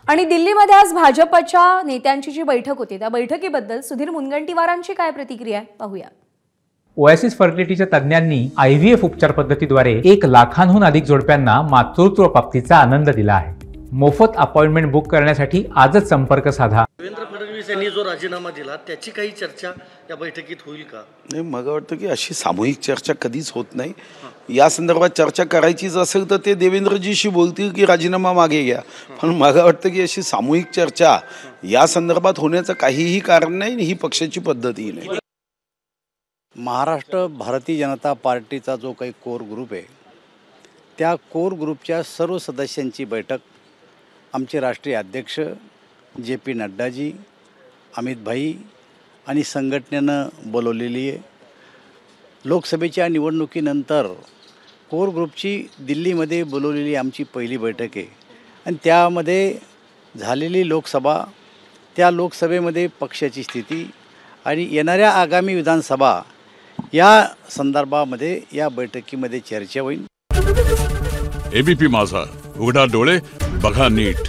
आणि दिल्लीमध्ये आज भाजपच्या नेत्यांची जी बैठक होती त्या बैठकीबद्दल सुधीर मुनगंटीवारांची काय प्रतिक्रिया आहे पाहूया। ओएसिस फर्टिलिटीच्या तज्ञांनी आयव्हीएफ उपचार पद्धतीद्वारे 1 लाखांहून अधिक जोडप्यांना मातृत्व प्राप्तीचा आनंद दिला आहे। मोफत अपॉइंटमेंट बुक करण्यासाठी आजच संपर्क साधा। देवेंद्र फडणवीस यांनी जो राजीनामा दिला त्याची काही चर्चा या बैठकीत होईल का? नाही, मला वाटतं की अशी सामूहिक चर्चा कधीच होत नाही। या संदर्भात चर्चा करायचीच असेल तर ते देवेंद्रजीशी बोलतील की राजीनामा मागे घ्या, पण मला वाटतं की अशी सामूहिक चर्चा या संदर्भात होण्याचं काहीही कारण नाही, ही पक्षाची पद्धतही नाही। महाराष्ट्र भारतीय जनता पार्टीचा जो काही कोर ग्रुप आहे त्या कोर ग्रुपच्या सर्व सदस्यांची बैठक आमचे राष्ट्रीय अध्यक्ष JP नड्डाजी, अमित भाई आणि संघटनेनं बोलवलेली आहे। लोकसभेच्या निवडणुकीनंतर कोर ग्रुपची दिल्लीमध्ये बोलवलेली आमची पहिली बैठक आहे आणि त्यामध्ये झालेली लोकसभा, त्या लोकसभेमध्ये पक्षाची स्थिती आणि येणाऱ्या आगामी विधानसभा या संदर्भामध्ये या बैठकीमध्ये चर्चा होईल। ABP माझा, उघडा डोळे बघा नीट।